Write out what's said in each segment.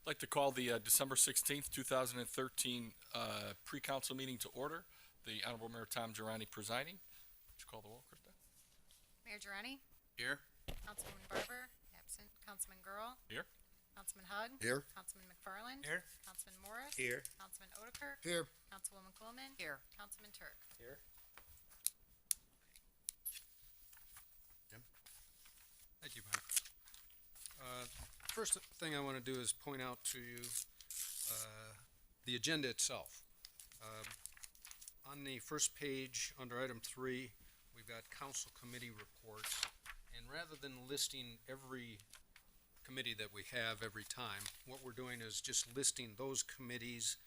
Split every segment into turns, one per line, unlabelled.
I'd like to call the December 16th, 2013 pre-council meeting to order. The Honorable Mayor Tom Girani presiding. Would you call the roll, Krista?
Mayor Girani?
Here.
Councilwoman Barber? Absent. Councilman Girl?
Here.
Councilman Hug?
Here.
Councilman McFarland?
Here.
Councilman Morris?
Here.
Councilman Odekirk?
Here.
Councilwoman Coleman?
Here.
Councilman Turk?
Here. Jim?
Thank you, Bob. First thing I want to do is point out to you the agenda itself. On the first page, under item 3, we've got council committee reports. And rather than listing every committee that we have every time, what we're doing is just listing those committees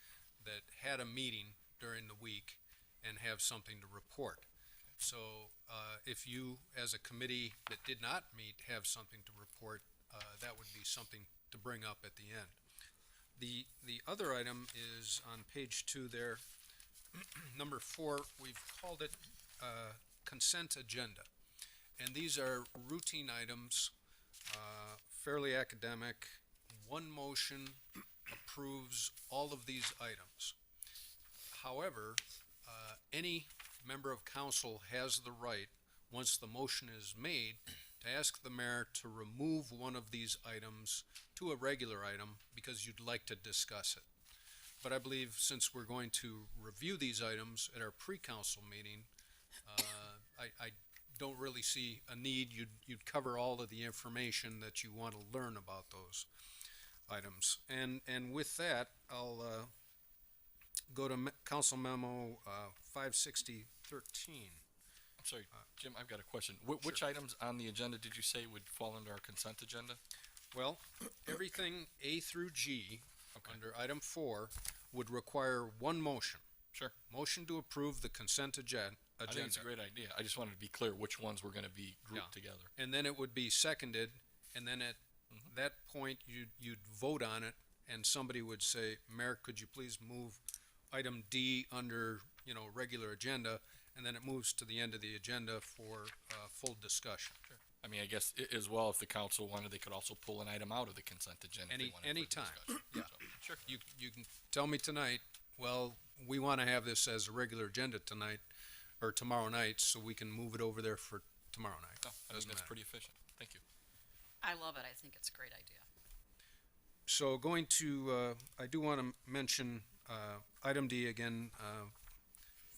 that had a meeting during the week and have something to report. So if you, as a committee that did not meet, have something to report, that would be something to bring up at the end. The other item is on page 2 there, number 4, we've called it consent agenda. And these are routine items, fairly academic. One motion approves all of these items. However, any member of council has the right, once the motion is made, to ask the mayor to remove one of these items to a regular item because you'd like to discuss it. But I believe since we're going to review these items at our pre-council meeting, I don't really see a need. You'd cover all of the information that you want to learn about those items. And with that, I'll go to Council Memo 56013.
I'm sorry, Jim, I've got a question. Which items on the agenda did you say would fall under our consent agenda?
Well, everything A through G,
Okay.
under item 4, would require one motion.
Sure.
Motion to approve the consent agenda.
I think it's a great idea. I just wanted to be clear which ones were going to be grouped
Yeah.
together.
And then it would be seconded, and then at that point, you'd vote on it, and somebody would say, Mayor, could you please move item D under, regular agenda, and then it moves to the end of the agenda for full discussion.
Sure. I mean, I guess as well, if the council wanted, they could also pull an item out of the consent agenda. if they wanted
Any
for
time.
discussion.
Yeah.
So, sure.
You can tell me tonight, well, we want to have this as a regular agenda tonight, or tomorrow night, so we can move it over there for tomorrow night.
No, I think
Doesn't
that's
matter.
pretty efficient. Thank you.
I love it. I think it's a great idea.
So going to, I do want to mention item D again,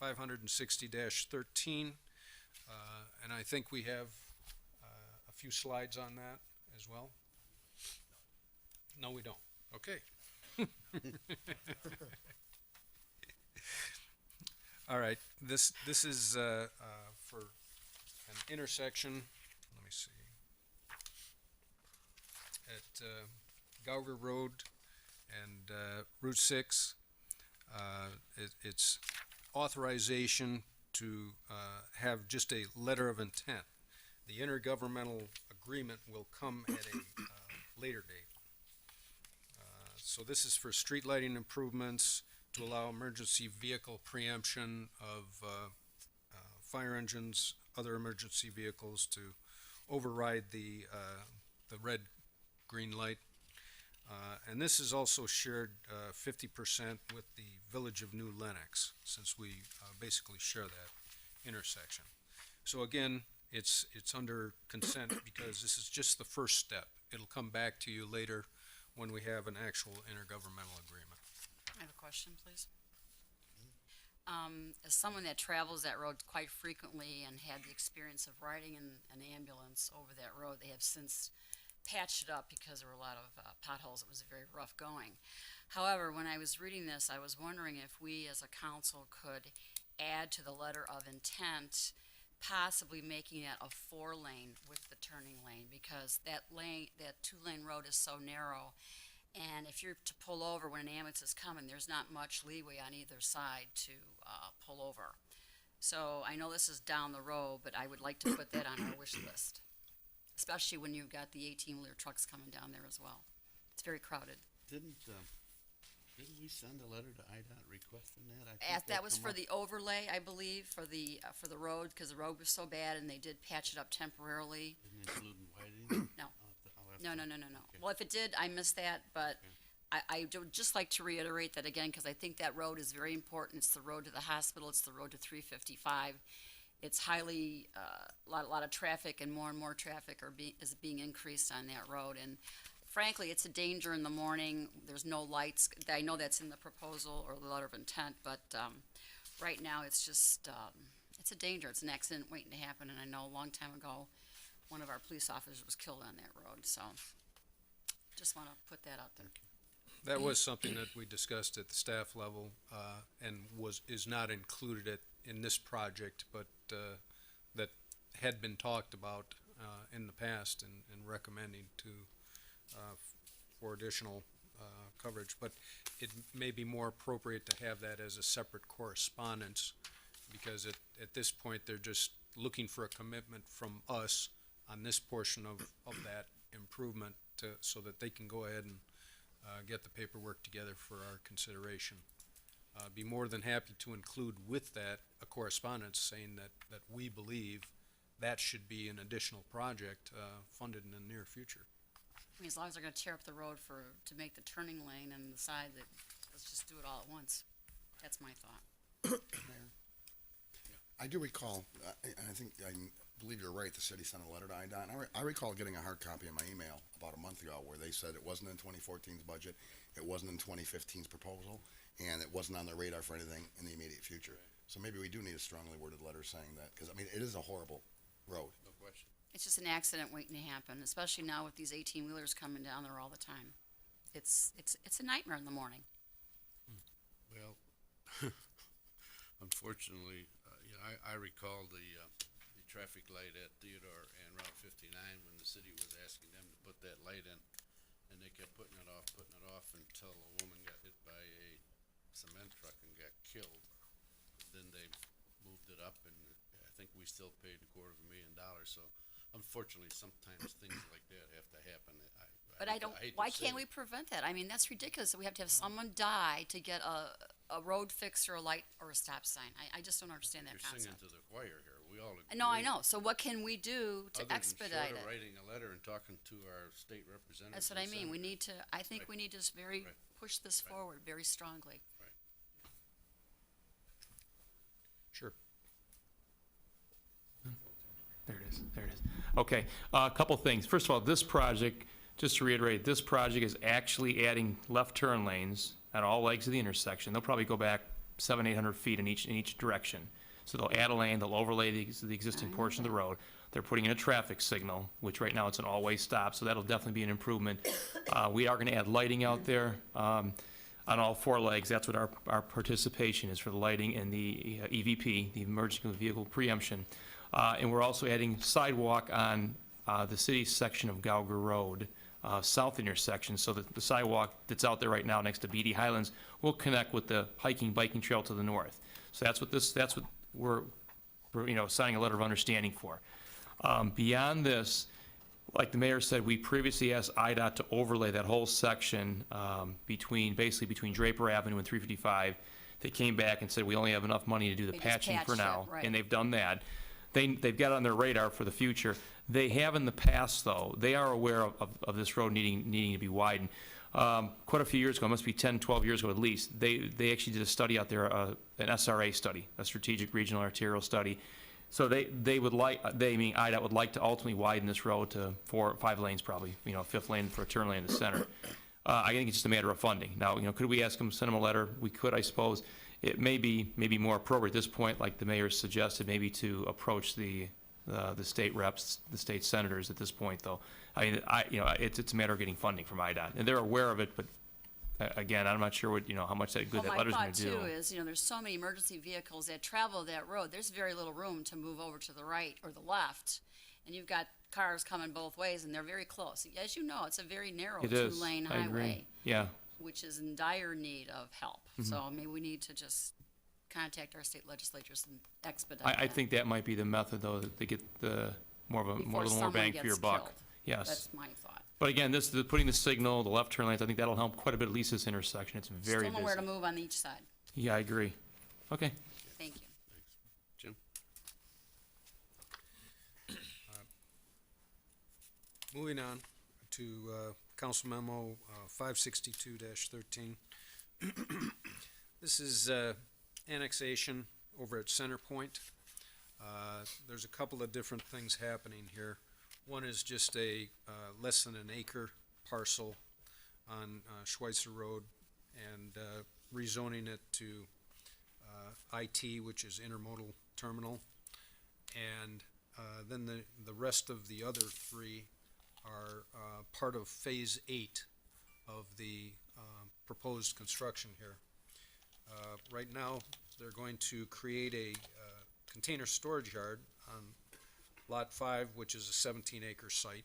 560-13, and I think we have a few slides on that as well. No, we don't. Okay. All right, this is for an intersection, let me see, at Gauger Road and Route 6. It's authorization to have just a letter of intent. The intergovernmental agreement will come at a later date. So this is for street lighting improvements to allow emergency vehicle preemption of fire engines, other emergency vehicles to override the red-green light. And this is also shared 50% with the Village of New Lenox, since we basically share that intersection. So again, it's under consent because this is just the first step. It'll come back to you later when we have an actual intergovernmental agreement.
I have a question, please. As someone that travels that road quite frequently and had the experience of riding in an ambulance over that road, they have since patched it up because there were a lot of potholes. It was very rough going. However, when I was reading this, I was wondering if we as a council could add to the letter of intent, possibly making it a 4-lane with the turning lane, because that 2-lane road is so narrow. And if you're to pull over when an ambulance is coming, there's not much leeway on either side to pull over. So I know this is down the road, but I would like to put that on our wish list, especially when you've got the 18-wheeler trucks coming down there as well. It's very crowded.
Didn't we send a letter to IDOT requesting that? I think
That was
come
for
up.
the overlay, I believe, for the road, because the road was so bad, and they did patch it up temporarily.
Didn't include widening?
No.
I'll have
No.
to- Okay.
Well, if it did, I missed that, but I would just like to reiterate that again, because I think that road is very important. It's the road to the hospital, it's the road to 355. It's highly, a lot of traffic, and more traffic is being increased on that road. And frankly, it's a danger in the morning. There's no lights. I know that's in the proposal or the letter of intent, but right now it's just, it's a danger. It's an accident waiting to happen. And I know a long time ago, one of our police officers was killed on that road. So just want to put that out there.
That was something that we discussed at the staff level, and is not included in this project, but that had been talked about in the past and recommending for additional coverage. But it may be more appropriate to have that as a separate correspondence, because at this point, they're just looking for a commitment from us on this portion of that improvement so that they can go ahead and get the paperwork together for our consideration. Be more than happy to include with that a correspondence saying that we believe that should be an additional project funded in the near future.
I mean, as long as they're gonna tear up the road to make the turning lane and decide that, let's just do it all at once. That's my thought.
I do recall, I believe you're right, the city sent a letter to IDOT, and I recall getting a hard copy in my email about a month ago where they said it wasn't in 2014's budget, it wasn't in 2015's proposal, and it wasn't on their radar for anything in the immediate future. So maybe we do need a strongly worded letter saying that, because, I mean, it is a horrible road.
No question.
It's just an accident waiting to happen, especially now with these 18-wheelers coming down there all the time. It's a nightmare in the morning.
Well, unfortunately, I recall the traffic light at Theodore and Route 59 when the city was asking them to put that light in, and they kept putting it off until a woman got hit by a cement truck and got killed. Then they moved it up, and I think we still paid $250,000. So unfortunately, sometimes things like that have to happen.
But why can't we prevent that? I mean, that's ridiculous that we have to have someone die to get a road fix or a light or a stop sign. I just don't understand that
You're singing
concept.
to the choir here. We all agree.
No, I know. So what can we do to
Other than
expedite
short
it?
of writing a letter and talking to our state representatives.
That's what I
and
mean.
senators.
I think we need to just
Right.
push this
Right.
forward very strongly.
Sure.
There it is. Okay, a couple things. First of all, this project, just to reiterate, this project is actually adding left turn lanes at all legs of the intersection. They'll probably go back 800 feet in each direction. So they'll add a lane, they'll overlay the existing portion of the road. They're putting in a traffic signal, which right now it's an all-way stop, so that'll definitely be an improvement. We are gonna add lighting out there, on all four legs. That's what our participation is for the lighting and the EVP, the Emergency Vehicle Preemption. And we're also adding sidewalk on the city's section of Gauger Road, south intersection, so that the sidewalk that's out there right now next to BD Highlands will connect with the biking trail to the north. So that's what we're signing a letter of understanding for. Beyond this, like the mayor said, we previously asked IDOT to overlay that whole section between Draper Avenue and 355. They came back and said, we only have enough money to do the
They just
patching for
patched it,
now,
right.
and they've done that. They've got it on their radar for the future. They have in the past, though, they are aware of this road needing to be widened. Quite a few years ago, it must be 10, 12 years ago at least, they actually did a study out there, an SRA study, a strategic regional arterial study. So IDOT would like to ultimately widen this road to 4 or 5 lanes probably, fifth lane for a turn lane in the center. I think it's just a matter of funding. Now, could we ask them, send them a letter? We could, I suppose. It may be more appropriate at this point, like the mayor suggested, maybe to approach the state reps, the state senators at this point, though. I mean, it's a matter of getting funding from IDOT, and they're aware of it, but again, I'm not sure how much that letter's gonna do.
Well, my thought too is, there's so many emergency vehicles that travel that road, there's very little room to move over to the right or the left. And you've got cars coming both ways and they're very close. As you know, it's a very narrow
It is.
two-lane
I agree.
highway,
Yeah,
which is in dire need of help.
Mm-hmm.
So maybe we need to just contact our state legislatures and expedite
I
that
think that might be the method, though, that they get the
before
a little more
someone
bang for your
gets
buck.
killed.
Yes.
That's my thought.
But again, putting the signal, the left turn lanes, I think that'll help quite a bit, at least this intersection. It's very
Still know where to
busy.
move on each side.
Yeah, I agree. Okay.
Thank you.
Jim?
Moving on to Council Memo 562-13. This is annexation over at Center Point. There's a couple of different things happening here. One is just a less than an acre parcel on Schweitzer Road and rezoning it to IT, which is Intermodal Terminal. And then the rest of the other three are part of Phase 8 of the proposed construction here. Right now, they're going to create a container storage yard on Lot 5, which is a 17-acre site,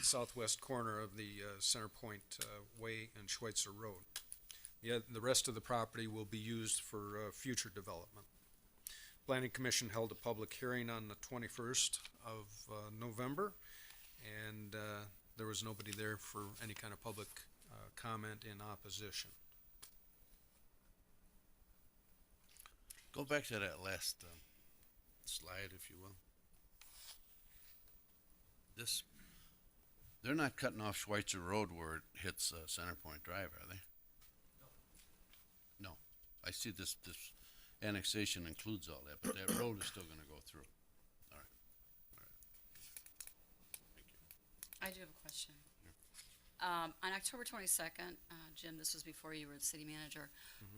southwest corner of the Center Point Way and Schweitzer Road. The rest of the property will be used for future development. Planning Commission held a public hearing on the 21st of November, and there was nobody there for any kind of public comment in opposition.
Go back to that last slide, if you will. They're not cutting off Schweitzer Road where it hits Center Point Drive, are they? No. I see this annexation includes all that, but that road is still gonna go through. All right. Thank you.
I do have a question. On October 22nd, Jim, this was before you were the city manager,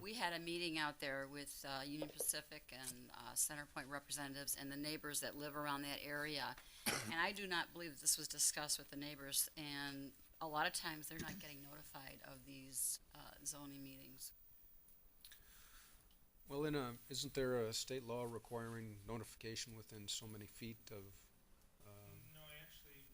we had a meeting out there with Union Pacific and Center Point representatives and the neighbors that live around that area. And I do not believe that this was discussed with the neighbors, and a lot of times they're not getting notified of these zoning meetings.
Well, isn't there a state law requiring notification within so many feet of?
No, actually.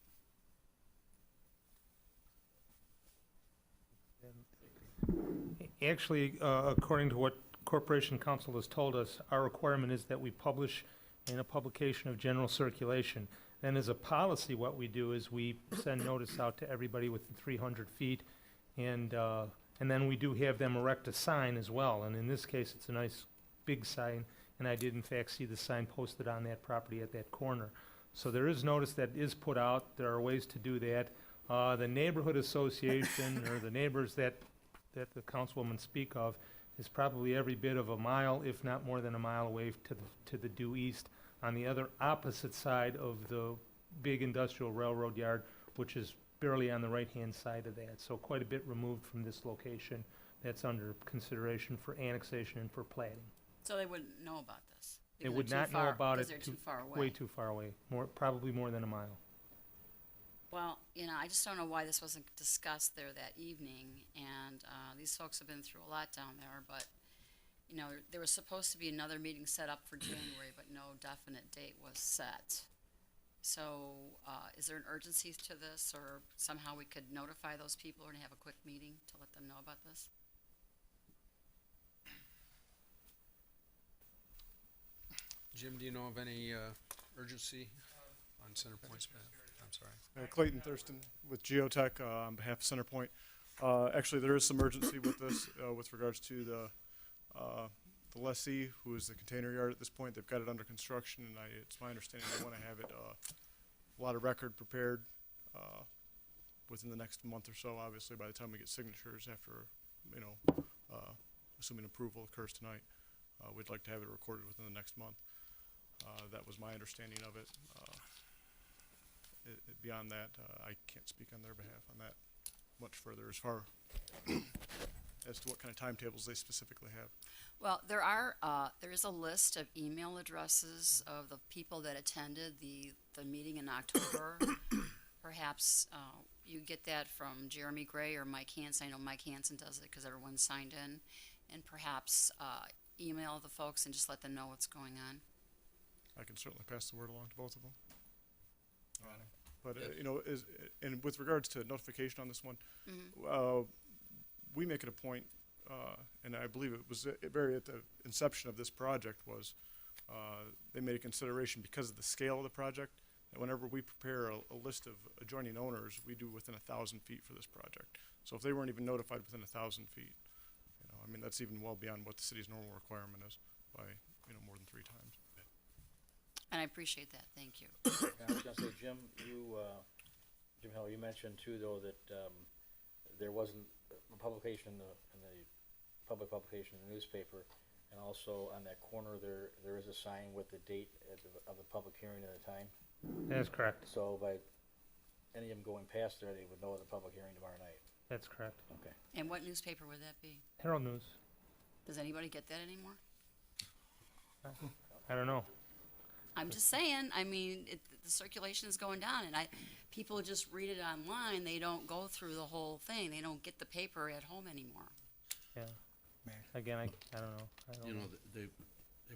Actually, according to what Corporation Council has told us, our requirement is that we publish in a publication of general circulation. Then as a policy, what we do is we send notice out to everybody within 300 feet, and then we do have them erect a sign as well. And in this case, it's a nice big sign, and I did in fact see the sign posted on that property at that corner. So there is notice that is put out. There are ways to do that. The neighborhood association or the neighbors that the councilwoman speak of is probably every bit of a mile, if not more than a mile away to the due east on the other opposite side of the big industrial railroad yard, which is barely on the right-hand side of that. So quite a bit removed from this location that's under consideration for annexation and for plating.
So they wouldn't know about this?
They
because
would
they're
not
too
know
far-
about it
because they're too far away.
way too far away, probably more than a mile.
Well, I just don't know why this wasn't discussed there that evening, and these folks have been through a lot down there, but, there was supposed to be another meeting set up for January, but no definite date was set. So, is there an urgency to this, or somehow we could notify those people and have a quick meeting to let them know about this?
Jim, do you know of any urgency on Center Point's behalf? I'm sorry.
Clayton Thurston with Geotech on behalf of Centerpoint. Actually, there is some urgency with this with regards to the lessee, who is the container yard at this point. They've got it under construction, and it's my understanding they want to have it a lot of record prepared within the next month or so. Obviously, by the time we get signatures after, assuming approval occurs tonight, we'd like to have it recorded within the next month. That was my understanding of it. Beyond that, I can't speak on their behalf on that much further as far as to what kind of timetables they specifically have.
Well, there is a list of email addresses of the people that attended the meeting in October. Perhaps you get that from Jeremy Gray or Mike Hansen. I know Mike Hansen does it because everyone's signed in. And perhaps email the folks and just let them know what's going on.
I can certainly pass the word along to both of them. But, and with regards to notification on this one, we make it a point, and I believe it was very at the inception of this project was they made a consideration because of the scale of the project that whenever we prepare a list of adjoining owners, we do within 1,000 feet for this project. So if they weren't even notified within 1,000 feet, that's even well beyond what the city's normal requirement is by, more than 3 times.
And I appreciate that. Thank you.
I was gonna say, Jim, Jim Hill, you mentioned too, though, that, there wasn't a publication in the public publication in the newspaper, and also on that corner, there is a sign with the date of the public hearing and the time.
That is correct.
So by any of them going past there, they would know of the public hearing tomorrow night.
That's correct.
Okay.
And what newspaper would that be?
Herald News.
Does anybody get that anymore?
I don't know.
I'm just saying, I mean, the circulation is going down, and people just read it online, they don't go through the whole thing, they don't get the paper at home anymore.
Yeah. Again, I don't know. I don't
You know, they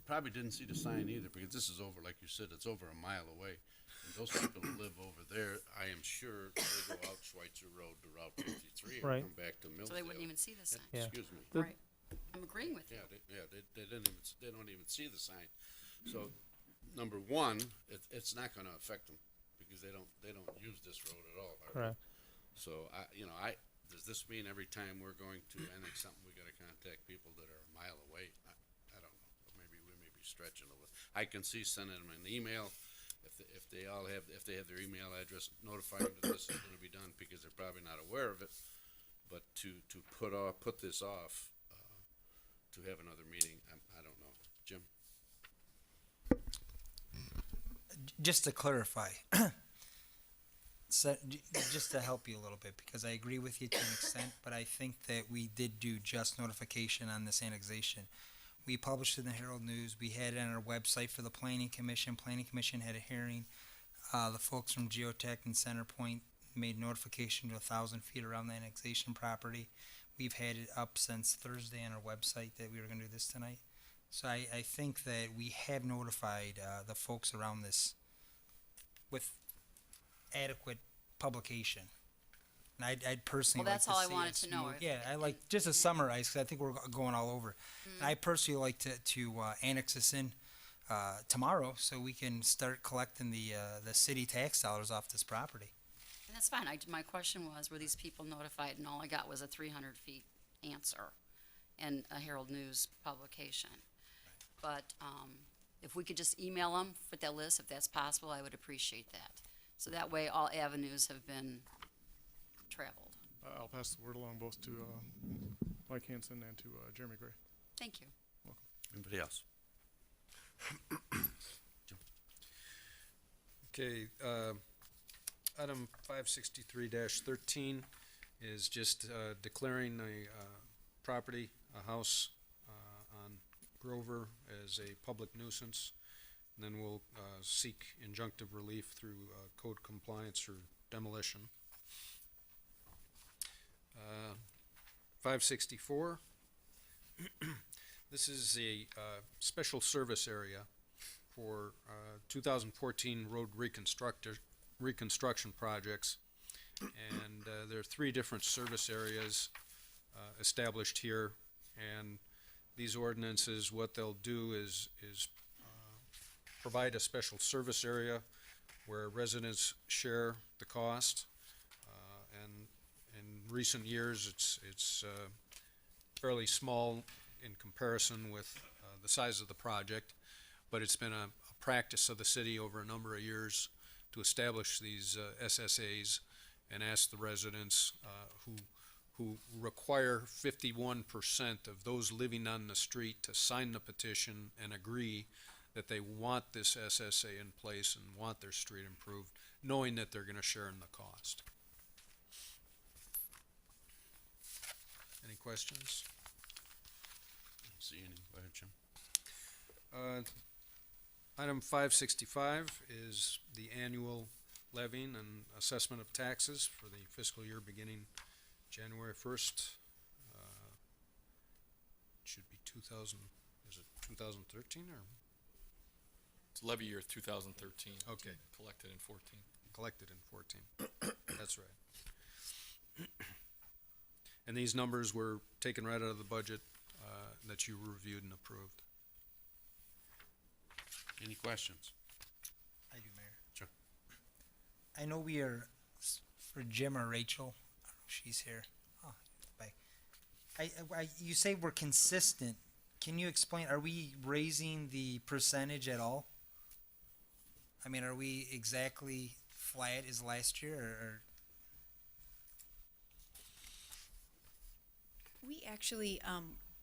probably didn't see the sign either, because this is over, like you said, it's over a mile away. And those people who live over there, I am sure they go out Schweitzer Road to Route 53 and
Right.
come back to Millville.
So they wouldn't even see the sign.
Yeah.
Excuse me.
The-
Right. I'm agreeing with you.
Yeah, they don't even see the sign. So, number one, it's not gonna affect them, because they don't use this road at all.
Correct.
So, does this mean every time we're going to annex something, we gotta contact people that are a mile away? I don't know, maybe we may be stretching a little. I can see sending them an email, if they have their email address, notifying them that this is gonna be done, because they're probably not aware of it. But to put this off, to have another meeting, I don't know. Jim?
Just to clarify, so, just to help you a little bit, because I agree with you to an extent, but I think that we did do just notification on this annexation. We published it in the Herald News, we had it on our website for the Planning Commission. Planning Commission had a hearing. The folks from Geotech and Centerpoint made notification to 1,000 feet around the annexation property. We've had it up since Thursday on our website that we were gonna do this tonight. So I think that we have notified the folks around this with adequate publication. And I'd personally
Well,
like
that's
to
all I
see
wanted
us
to know.
move- Yeah, I like, just to summarize, because I think we're going all over. And I personally like to annex this in tomorrow, so we can start collecting the city tax dollars off this property.
And that's fine. My question was, were these people notified? And all I got was a 300 feet answer and a Herald News publication. But if we could just email them with that list, if that's possible, I would appreciate that. So that way, all avenues have been traveled.
I'll pass the word along both to Mike Hanson and to Jeremy Gray.
Thank you.
Anybody else?
Okay, item 563-13 is just declaring a property, a house on Grover as a public nuisance. And then we'll seek injunctive relief through code compliance or demolition. 564. This is a special service area for 2014 road reconstruction projects. And there are 3 different service areas established here. And these ordinances, what they'll do is provide a special service area where residents share the cost. And in recent years, it's fairly small in comparison with the size of the project, but it's been a practice of the city over a number of years to establish these SSAs and ask the residents who require 51% of those living on the street to sign the petition and agree that they want this SSA in place and want their street improved, knowing that they're gonna share in the cost. Any questions?
See any? Go ahead, Jim.
Item 565 is the annual levying and assessment of taxes for the fiscal year beginning January 1st. Should be 2013 or
It's levy year 2013.
Okay.
Collected in 14.
collected in 14? That's right. And these numbers were taken right out of the budget that you reviewed and approved.
Any questions?
I do, Mayor.
Sure.
I know we are, for Jim or Rachel, I don't know if she's here. Oh, bye. You say we're consistent. Can you explain, are we raising the percentage at all? I mean, are we exactly flat as last year, or
We actually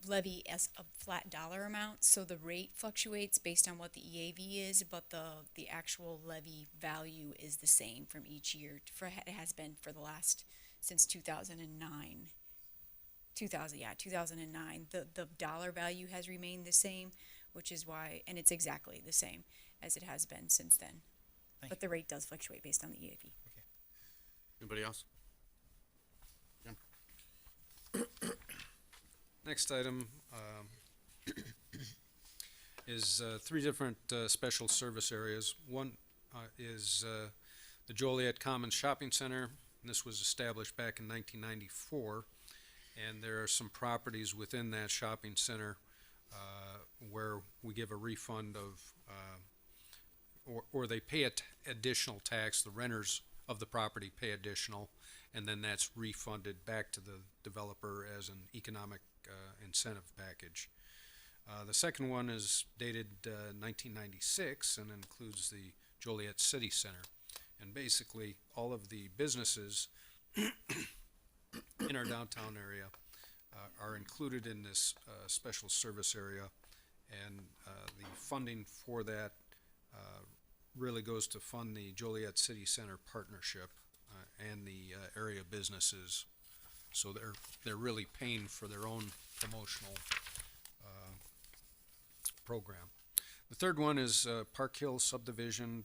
levy as a flat dollar amount, so the rate fluctuates based on what the EAV is, but the actual levy value is the same from each year. It has been for the last, since 2009. 2009. The dollar value has remained the same, which is why, and it's exactly the same as it has been since then.
Thank
But the rate does fluctuate based on the EAV.
Anybody else?
Next item is three different special service areas. One is the Joliet Commons Shopping Center. And this was established back in 1994, and there are some properties within that shopping center where we give a refund of, or they pay additional tax. The renters of the property pay additional, and then that's refunded back to the developer as an economic incentive package. The second one is dated 1996 and includes the Joliet City Center. And basically, all of the businesses in our downtown area are included in this special service area. And the funding for that really goes to fund the Joliet City Center Partnership and the area businesses. So they're really paying for their own promotional program. The third one is Park Hill subdivision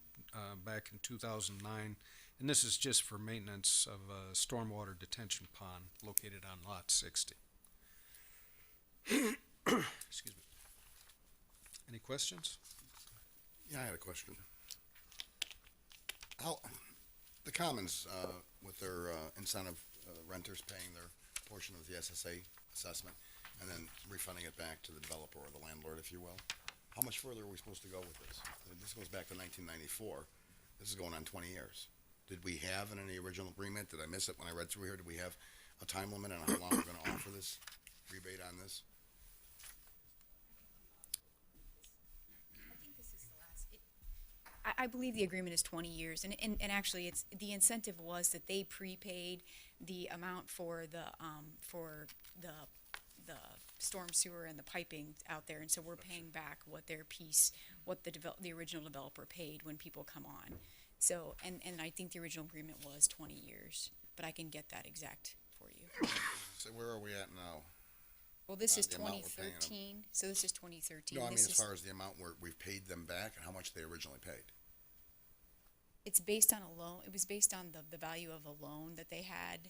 back in 2009, and this is just for maintenance of a stormwater detention pond located on Lot 60. Excuse me. Any questions?
Yeah, I had a question. How, the Commons, with their incentive, renters paying their portion of the SSA assessment and then refunding it back to the developer or the landlord, if you will, how much further are we supposed to go with this? This goes back to 1994. This is going on 20 years. Did we have in any original agreement, did I miss it when I read through here, did we have a time limit on how long we're gonna offer this rebate on this?
I believe the agreement is 20 years, and actually, it's, the incentive was that they prepaid the amount for the storm sewer and the piping out there, and so we're paying back what their piece, what the original developer paid when people come on. So, and I think the original agreement was 20 years, but I can get that exact for you.
So where are we at now?
Well, this is
The amount we're paying
2013, so this is 2013.
No, I mean,
This
as
is-
far as the amount where we've paid them back and how much they originally paid.
It's based on a loan, it was based on the value of a loan that they had,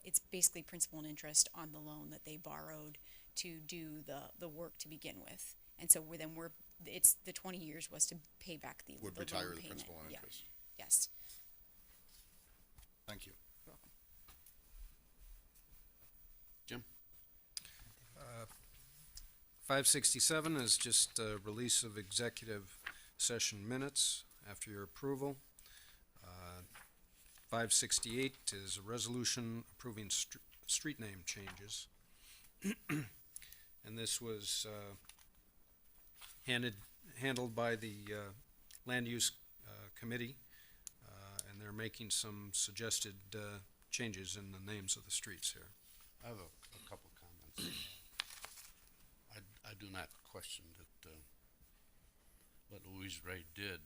it's basically principal and interest on the loan that they borrowed to do the work to begin with. And so it's, the 20 years was to pay back the loan
Would
payment.
retire the principal and
Yeah.
interest.
Yes.
Thank you.
You're welcome.
Jim?
567 is just a release of executive session minutes after your approval. 568 is a resolution approving street name changes. And this was handled by the Land Use Committee, and they're making some suggested changes in the names of the streets here.
I have a couple comments. I do not question that what Louise Ray did.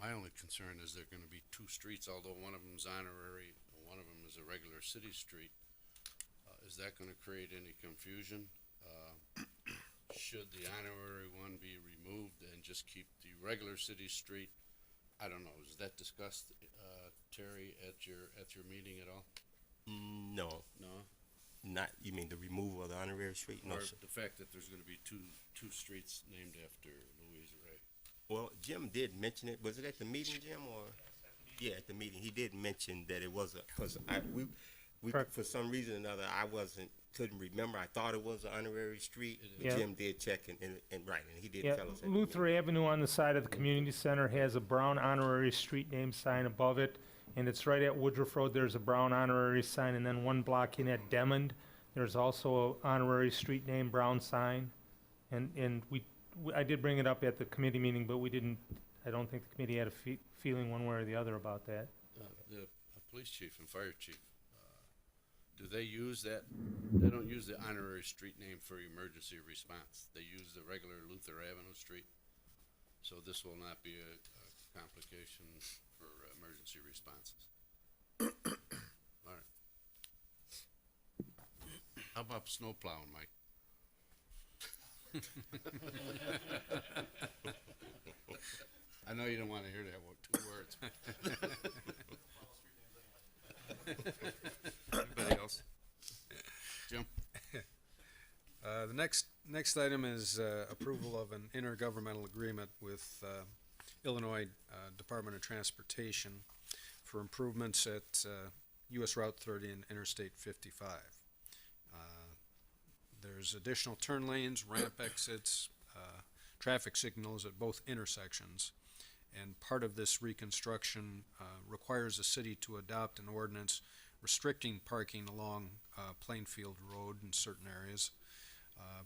My only concern is they're gonna be two streets, although one of them's honorary, and one of them is a regular city street. Is that gonna create any confusion? Should the honorary one be removed and just keep the regular city street? I don't know, is that discussed, Terry, at your meeting at all?
No,
No?
not, you mean the removal of the honorary street? No,
Or
sir.
the fact that there's gonna be two streets named after Louise Ray?
Well, Jim did mention it. Was it at the meeting, Jim, or? Yeah, at the meeting. He did mention that it was because we,
Correct.
for some reason or another, couldn't remember. I thought it was an honorary street. But
Yeah.
Jim did check and right, and he did
Yeah,
tell us. at the
Luther
meeting.
Avenue on the side of the community center has a brown honorary street name sign above it, and it's right at Woodruff Road, there's a brown honorary sign, and then one block in at Demond, there's also a honorary street name brown sign. And I did bring it up at the committee meeting, but I don't think the committee had a feeling one way or the other about that.
The police chief and fire chief do they use that? They don't use the honorary street name for emergency response. They use the regular Luther Avenue street. So this will not be a complication for emergency responses. All right. How about snow plowing, Mike? I know you don't want to hear that 2 words. Anybody else? Jim?
The next item is approval of an intergovernmental agreement with Illinois Department of Transportation for improvements at US Route 30 and Interstate 55. There's additional turn lanes, ramp exits, traffic signals at both intersections. And part of this reconstruction requires the city to adopt an ordinance restricting parking along Plainfield Road in certain areas,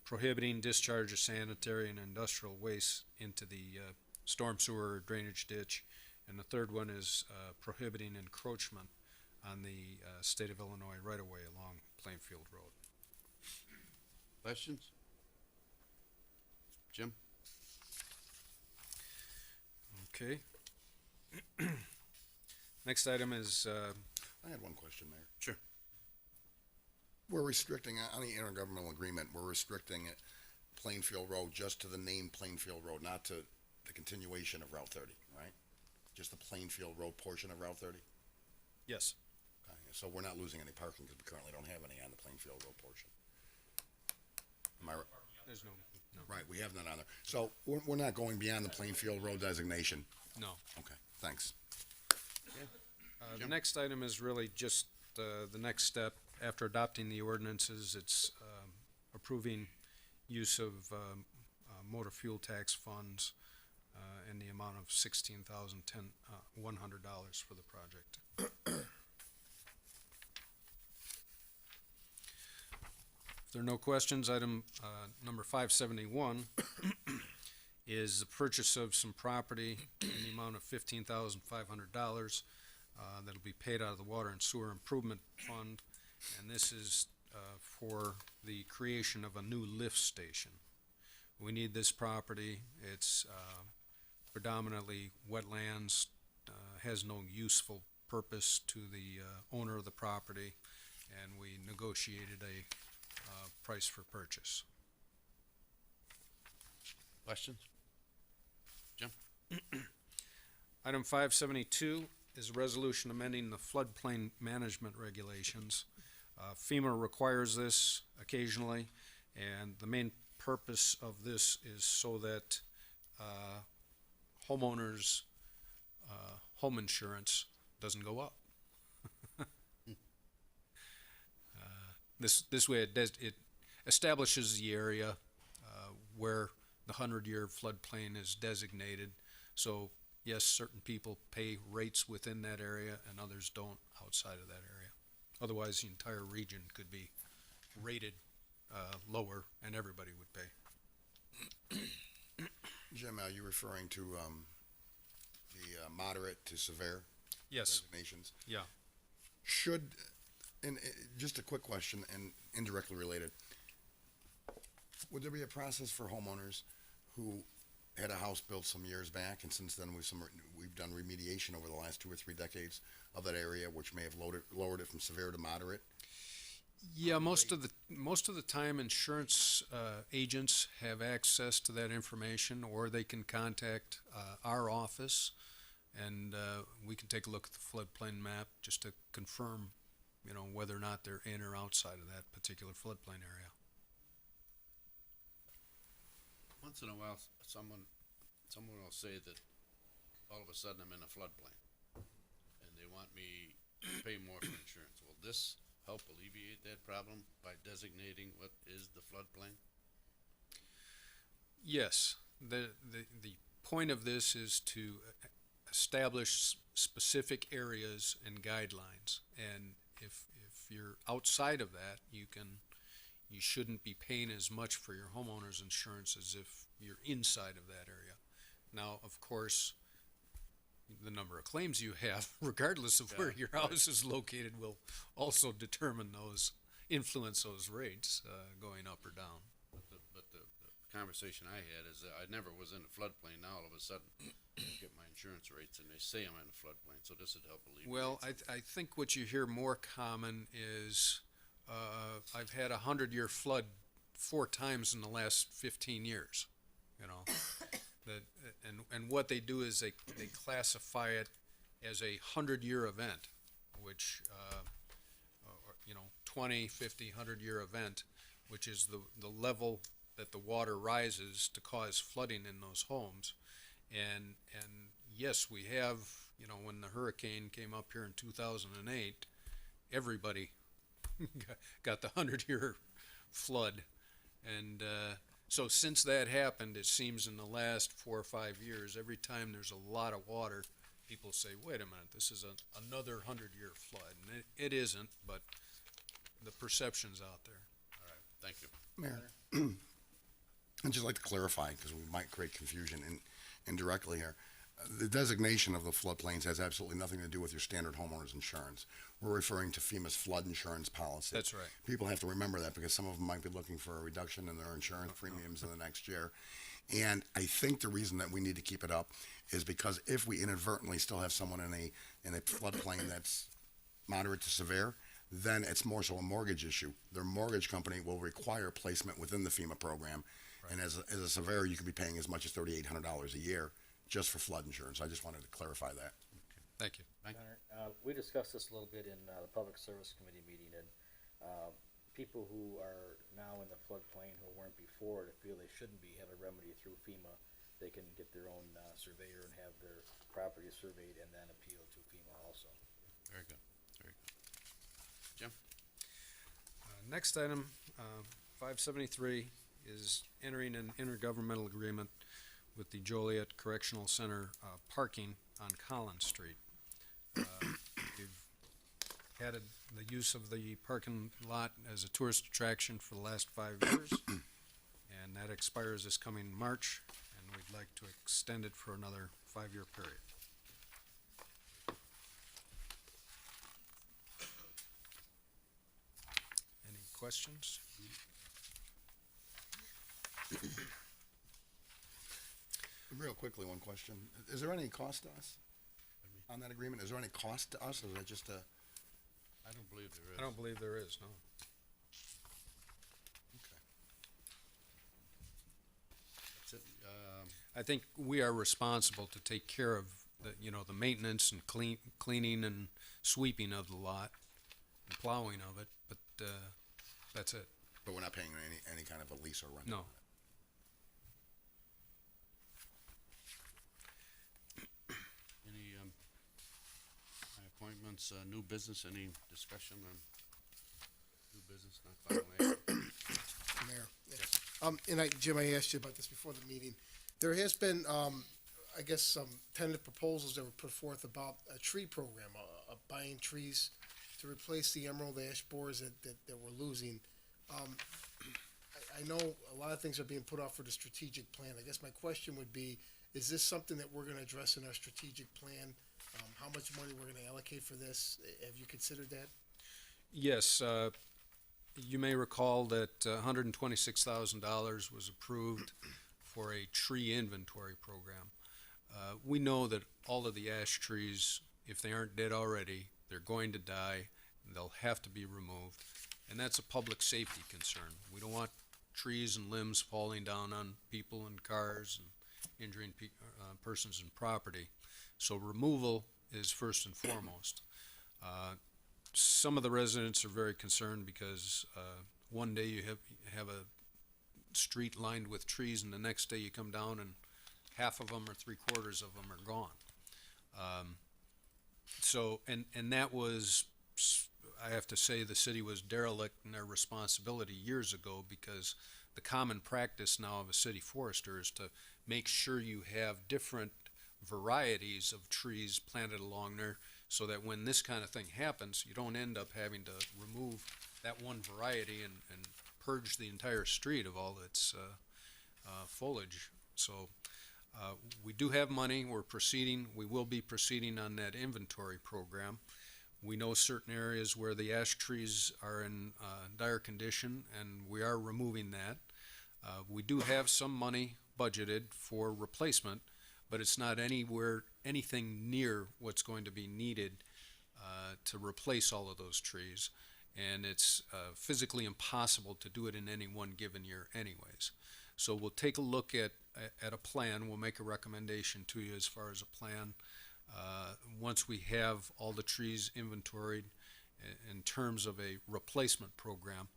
prohibiting discharge of sanitary and industrial waste into the storm sewer or drainage ditch. And the third one is prohibiting encroachment on the state of Illinois right-of-way along Plainfield Road.
Questions? Jim?
Okay. Next item is,
I had one question, Mayor.
Sure.
We're restricting, on the intergovernmental agreement, we're restricting it Plainfield Road just to the name Plainfield Road, not to the continuation of Route 30, right? Just the Plainfield Road portion of Route 30?
yes,
Okay, so we're not losing any parking because we currently don't have any on the Plainfield Road portion. Am I right?
there's no,
Right, we have none on there. So we're not going beyond the Plainfield Road designation?
no.
Okay, thanks.
The next item is really just the next step. After adopting the ordinances, it's approving use of motor fuel tax funds in the amount of $100 for the project. If there are no questions, item number 571 is the purchase of some property in the amount of $15,500 that'll be paid out of the Water and Sewer Improvement Fund, and this is for the creation of a new lift station. We need this property. It's predominantly wetlands, has no useful purpose to the owner of the property, and we negotiated a price for purchase.
Questions? Jim?
Item 572 is a resolution amending the floodplain management regulations. FEMA requires this occasionally, and the main purpose of this is so that homeowners' home insurance doesn't go up. This way it establishes the area where the 100-year floodplain is designated. So yes, certain people pay rates within that area and others don't outside of that area. Otherwise, the entire region could be rated lower and everybody would pay.
Jim, are you referring to the moderate to severe
Yes,
designations?
yeah.
Should, and just a quick question and indirectly related, would there be a process for homeowners who had a house built some years back, and since then we've done remediation over the last 2 or 3 decades of that area, which may have lowered it from severe to moderate?
Yeah, most of the time, insurance agents have access to that information, or they can contact our office, and we can take a look at the floodplain map just to confirm, whether or not they're in or outside of that particular floodplain area.
Once in a while, someone will say that all of a sudden I'm in a floodplain and they want me to pay more for insurance. Will this help alleviate that problem by designating what is the floodplain?
Yes, the point of this is to establish specific areas and guidelines, and if you're outside of that, you shouldn't be paying as much for your homeowner's insurance as if you're inside of that area. Now, of course, the number of claims you have, regardless of where
Yeah,
your house is located, will also determine influence those rates, going up or down.
But the conversation I had is that I never was in a floodplain. Now all of a sudden, I get my insurance rates and they say I'm in a floodplain, so this would help alleviate.
Well, I think what you hear more common is, I've had a 100-year flood 4 times in the last 15 years, you know. That, and what they do is they classify it as a 100-year event, which, or, 20, 50, 100-year event, which is the level that the water rises to cause flooding in those homes. And yes, we have, when the hurricane came up here in 2008, everybody got the 100-year flood. And so since that happened, it seems in the last 4 or 5 years, every time there's a lot of water, people say, wait a minute, this is another 100-year flood. And it isn't, but the perception's out there.
All right, thank you.
Mayor, I'd just like to clarify, because we might create confusion indirectly here. The designation of the floodplains has absolutely nothing to do with your standard homeowner's insurance. We're referring to FEMA's flood insurance policy.
That's right.
People have to remember that, because some of them might be looking for a reduction in their insurance premiums in the next year. And I think the reason that we need to keep it up is because if we inadvertently still have someone in a floodplain that's moderate to severe, then it's more so a mortgage issue. Their mortgage company will require placement within the FEMA program. Right. And as a surveyor, you could be paying as much as $3,800 a year just for flood insurance. I just wanted to clarify that.
Thank you.
We discussed this a little bit in the Public Service Committee meeting, and people who are now in the floodplain who weren't before, to feel they shouldn't be, have a remedy through FEMA. They can get their own surveyor and have their property surveyed and then appeal to FEMA also.
Very good, very good. Jim?
Next item, 573, is entering an intergovernmental agreement with the Joliet Correctional Center parking on Collins Street. We've had the use of the parking lot as a tourist attraction for the last 5 years, and that expires this coming March, and we'd like to extend it for another 5-year period. Any questions?
Real quickly, one question. Is there any cost to us on that agreement? Is there any cost to us, or is that just a?
I don't believe there is.
I don't believe there is, no.
Okay.
That's it.
I think we are responsible to take care of the maintenance and cleaning and sweeping of the lot and plowing of it, but, that's it.
But we're not paying any kind of a lease or rent?
No.
Any appointments, new business, any discussion on new business, not final action?
Mayor, Jim, I asked you about this before the meeting. There has been, I guess, some tentative proposals that were put forth about a tree program, buying trees to replace the emerald ash borers that we're losing. I know a lot of things are being put off for the strategic plan. I guess my question would be, is this something that we're gonna address in our strategic plan? How much money we're gonna allocate for this? Have you considered that?
Yes, you may recall that $126,000 was approved for a tree inventory program. We know that all of the ash trees, if they aren't dead already, they're going to die, and they'll have to be removed, and that's a public safety concern. We don't want trees and limbs falling down on people and cars and injuring persons and property. So removal is first and foremost. Some of the residents are very concerned because one day you have a street lined with trees, and the next day you come down and half of them or 3/4 of them are gone. And that was, I have to say, the city was derelict in their responsibility years ago, because the common practice now of a city forester is to make sure you have different varieties of trees planted along there, so that when this kind of thing happens, you don't end up having to remove that one variety and purge the entire street of all its foliage. So We do have money, we're proceeding, we will be proceeding on that inventory program. We know certain areas where the ash trees are in dire condition, and we are removing that. We do have some money budgeted for replacement, but it's not anything near what's going to be needed to replace all of those trees. And it's physically impossible to do it in any one given year anyways. So we'll take a look at a plan. We'll make a recommendation to you as far as a plan. Once we have all the trees inventoried in terms of a replacement program.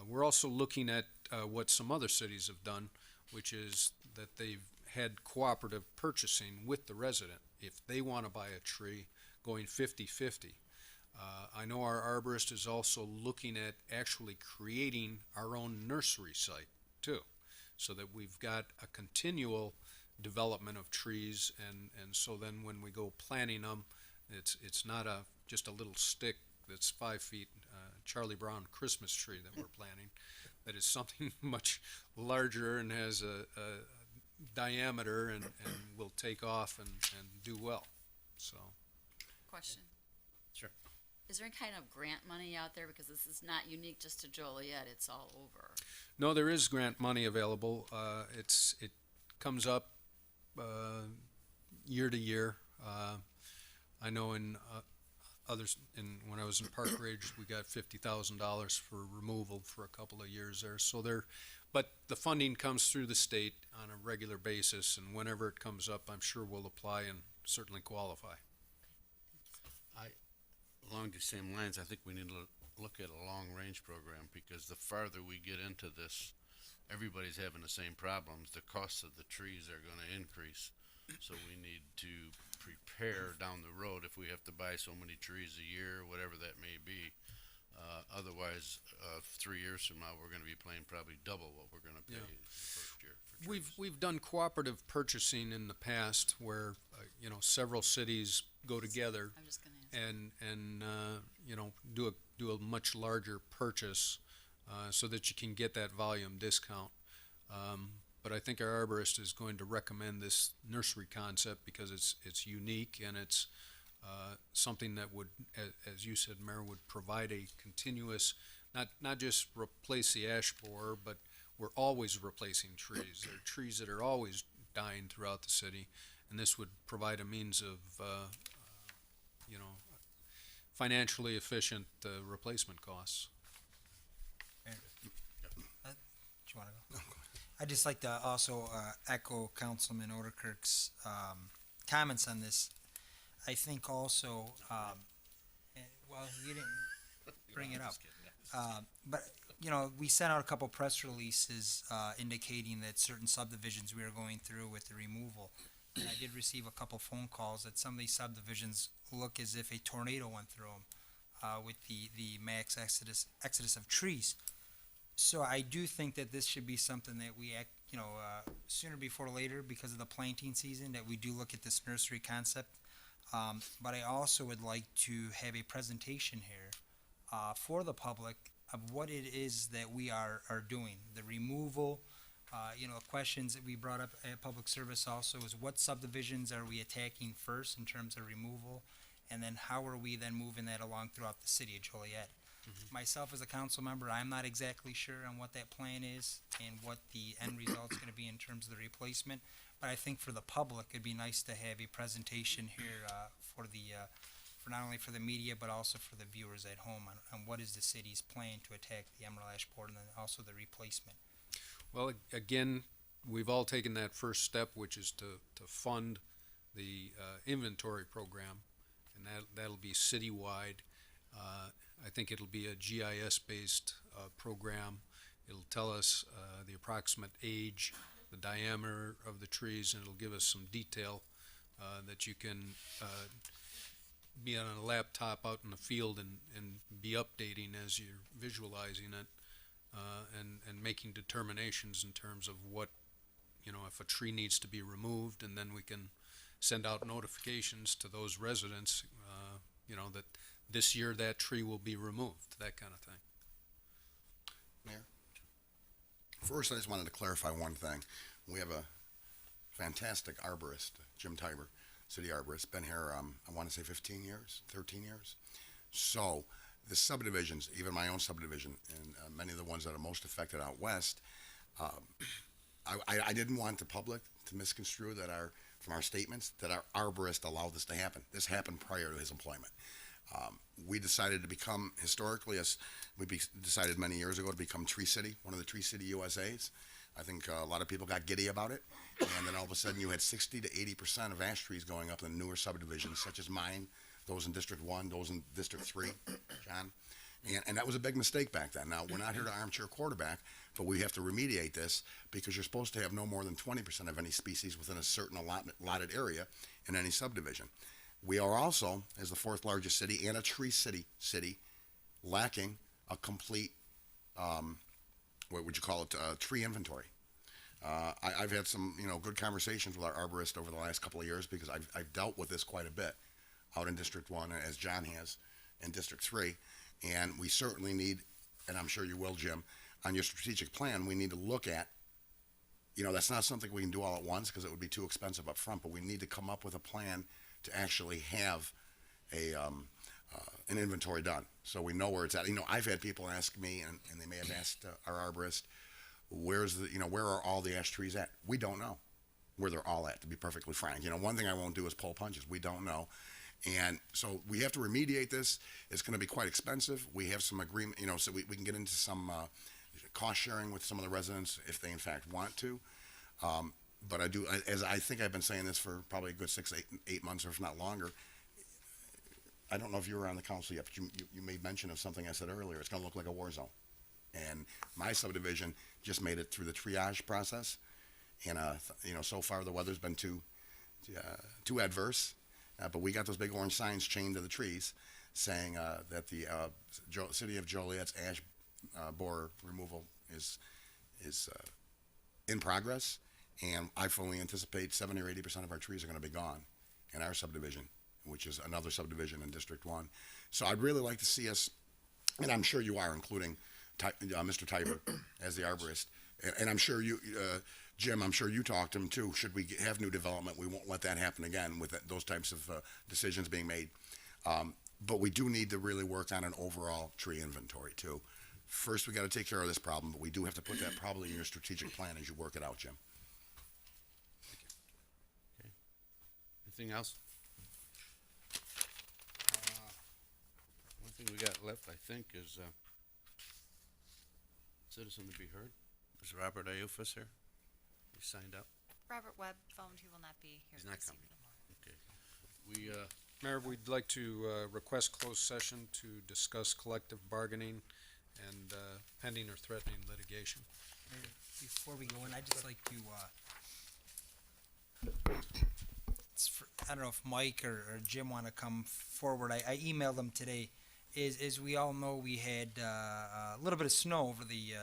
We're also looking at what some other cities have done, which is that they've had cooperative purchasing with the resident. If they want to buy a tree, going 50-50. I know our arborist is also looking at actually creating our own nursery site too, so that we've got a continual development of trees, and so then when we go planting them, it's not just a little stick that's 5 feet, Charlie Brown Christmas tree that we're planting. That is something much larger and has a diameter and will take off and do well. So.
Question.
Sure.
Is there any kind of grant money out there? Because this is not unique just to Joliet, it's all over.
No, there is grant money available. It comes up year to year. I know in others, when I was in Park Ridge, we got $50,000 for removal for a couple of years there. So but the funding comes through the state on a regular basis, and whenever it comes up, I'm sure we'll apply and certainly qualify.
Along the same lines, I think we need to look at a long-range program, because the farther we get into this, everybody's having the same problems. The costs of the trees are going to increase, so we need to prepare down the road if we have to buy so many trees a year, whatever that may be. Otherwise, 3 years from now, we're going to be paying probably double what we're going to pay the first year for trees.
We've done cooperative purchasing in the past where several cities go together
I'm just gonna answer.
and do a much larger purchase so that you can get that volume discount. But I think our arborist is going to recommend this nursery concept because it's unique, and it's something that would, as you said, Mayor, would provide a continuous, not just replace the ash borer, but we're always replacing trees. There are trees that are always dying throughout the city, and this would provide a means of financially efficient replacement costs.
Do you want to go? I'd just like to also echo Councilman Odekirk's comments on this. I think also, well, you didn't bring it up, but we sent out a couple press releases indicating that certain subdivisions we are going through with the removal. And I did receive a couple phone calls that some of these subdivisions look as if a tornado went through them with the max exodus of trees. So I do think that this should be something that we act, sooner before later, because of the planting season, that we do look at this nursery concept. But I also would like to have a presentation here for the public of what it is that we are doing. The removal, questions that we brought up at public service also is what subdivisions are we attacking first in terms of removal, and then how are we then moving that along throughout the city of Joliet. Myself as a council member, I'm not exactly sure on what that plan is and what the end result's gonna be in terms of the replacement, but I think for the public, it'd be nice to have a presentation here for not only for the media, but also for the viewers at home on what is the city's plan to attack the emerald ash borer and then also the replacement.
Well, again, we've all taken that first step, which is to fund the inventory program, and that'll be citywide. I think it'll be a GIS-based program. It'll tell us the approximate age, the diameter of the trees, and it'll give us some detail that you can be on a laptop out in the field and be updating as you're visualizing it and making determinations in terms of what, if a tree needs to be removed, and then we can send out notifications to those residents, that this year that tree will be removed, that kind of thing.
Mayor? First, I just wanted to clarify one thing. We have a fantastic arborist, Jim Tiber, city arborist, been here, I wanna say 15 years, 13 years. So, the subdivisions, even my own subdivision, and many of the ones that are most affected out west, I didn't want the public to misconstrue that from our statements, that our arborist allowed this to happen. This happened prior to his employment. We decided to become, historically, decided many years ago to become Tree City, one of the Tree City USAs. I think a lot of people got giddy about it, and then all of a sudden you had 60 to 80% of ash trees going up in newer subdivisions, such as mine, those in District 1, those in District 3, John. And that was a big mistake back then. Now, we're not here to armchair quarterback, but we have to remediate this because you're supposed to have no more than 20% of any species within a certain allotted area in any subdivision. We are also, as the fourth largest city and a tree city, lacking a complete, what would you call it, tree inventory. I've had some, good conversations with our arborist over the last couple of years because I've dealt with this quite a bit out in District 1, as John has, in District 3. And we certainly need, and I'm sure you will, Jim, on your strategic plan, we need to look at, that's not something we can do all at once because it would be too expensive up front, but we need to come up with a plan to actually have an inventory done so we know where it's at. I've had people ask me, and they may have asked our arborist, where are all the ash trees at? We don't know where they're all at, to be perfectly frank. One thing I won't do is pull punches. We don't know. And so we have to remediate this. It's going to be quite expensive. We have some agreement, so we can get into some cost sharing with some of the residents if they in fact want to. But I think I've been saying this for probably a good 6, 8 months, or if not longer. I don't know if you were on the council yet, but you made mention of something I said earlier. It's going to look like a war zone. And my subdivision just made it through the triage process. And, so far the weather's been too adverse. But we got those big orange signs chained to the trees saying that the city of Joliet's ash borer removal is in progress. And I fully anticipate 70 or 80% of our trees are going to be gone in our subdivision, which is another subdivision in District 1. So I'd really like to see us, and I'm sure you are, including Mr. Tiber as the arborist. And I'm sure you, Jim, I'm sure you talked to him too. Should we have new development, we won't let that happen again with those types of decisions being made. But we do need to really work on an overall tree inventory too. First, we got to take care of this problem, but we do have to put that probably in your strategic plan as you work it out, Jim.
Okay. Anything else? One thing we got left, I think, is citizen to be heard. Is Robert Ayufis here? He signed up.
Robert Webb phoned, he will not be here
He's not
this
coming.
evening.
Okay.
Mayor, we'd like to request closed session to discuss collective bargaining and pending or threatening litigation.
Before we go in, I'd just like to, I don't know if Mike or Jim want to come forward. I emailed them today. As we all know, we had a little bit of snow over the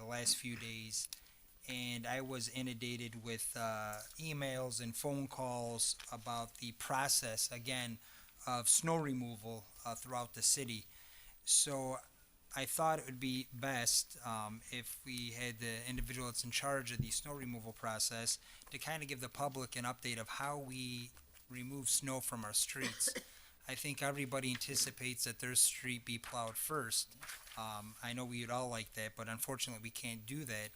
last few days, and I was inundated with emails and phone calls about the process, again, of snow removal throughout the city. So I thought it would be best if we had the individual that's in charge of the snow removal process to kind of give the public an update of how we remove snow from our streets. I think everybody anticipates that their street be plowed first. I know we'd all like that, but unfortunately we can't do that.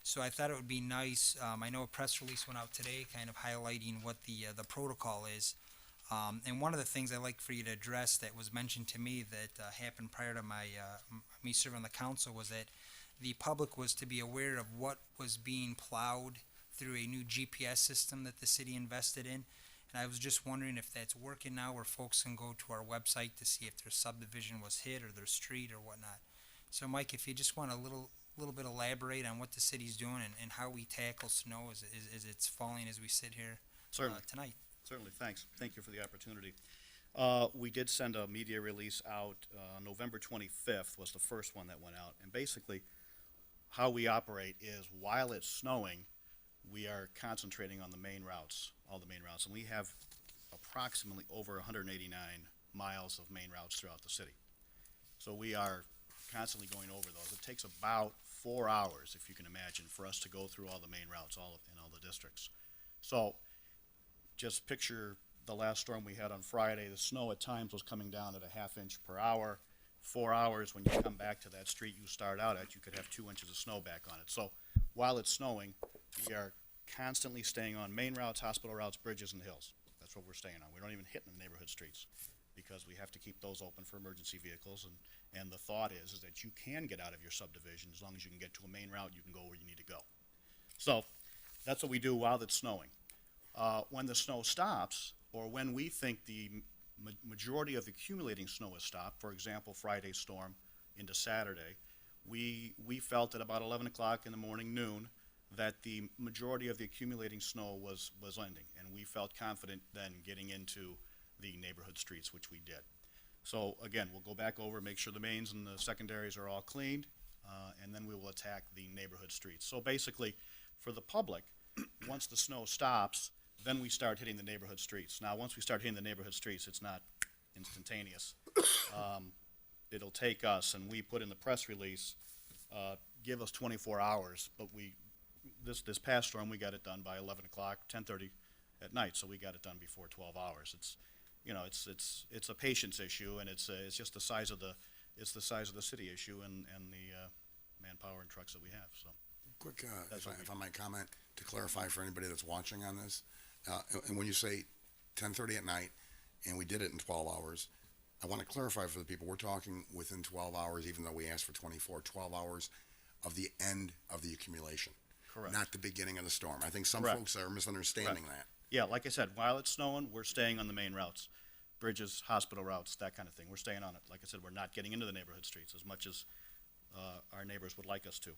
So I thought it would be nice, I know a press release went out today kind of highlighting what the protocol is. And one of the things I'd like for you to address that was mentioned to me that happened prior to me serving on the council was that the public was to be aware of what was being plowed through a new GPS system that the city invested in. And I was just wondering if that's working now, where folks can go to our website to see if their subdivision was hit or their street or whatnot. So Mike, if you just want a little bit elaborate on what the city's doing and how we tackle snow as it's falling as we sit here tonight.
Certainly, thanks. Thank you for the opportunity. We did send a media release out. November 25th was the first one that went out. And basically, how we operate is while it's snowing, we are concentrating on the main routes, all the main routes. And we have approximately over 189 miles of main routes throughout the city. So we are constantly going over those. It takes about 4 hours, if you can imagine, for us to go through all the main routes, in all the districts. So just picture the last storm we had on Friday. The snow at times was coming down at a half inch per hour. 4 hours, when you come back to that street you start out at, you could have 2 inches of snow back on it. So while it's snowing, we are constantly staying on main routes, hospital routes, bridges, and hills. That's what we're staying on. We don't even hit the neighborhood streets because we have to keep those open for emergency vehicles. And the thought is that you can get out of your subdivision as long as you can get to a main route, you can go where you need to go. So that's what we do while it's snowing. When the snow stops, or when we think the majority of the accumulating snow has stopped, for example, Friday's storm into Saturday, we felt at about 11 o'clock in the morning, noon, that the majority of the accumulating snow was ending, and we felt confident then getting into the neighborhood streets, which we did. So again, we'll go back over, make sure the mains and the secondaries are all cleaned, and then we will attack the neighborhood streets. So basically, for the public, once the snow stops, then we start hitting the neighborhood streets. Now, once we start hitting the neighborhood streets, it's not instantaneous. It'll take us, and we put in the press release, give us 24 hours, but this past storm, we got it done by 11 o'clock, 10:30 at night, so we got it done before 12 hours. It's a patience issue, and it's just the size of the city issue and the manpower and trucks that we have, so.
Quick, if I might comment, to clarify for anybody that's watching on this, and when you say 10:30 at night, and we did it in 12 hours, I want to clarify for the people, we're talking within 12 hours, even though we asked for 24, 12 hours of the end of the accumulation.
Correct.
Not the beginning of the storm. I think some
Correct.
folks are misunderstanding that.
Yeah, like I said, while it's snowing, we're staying on the main routes, bridges, hospital routes, that kind of thing. We're staying on it. Like I said, we're not getting into the neighborhood streets as much as our neighbors would like us to.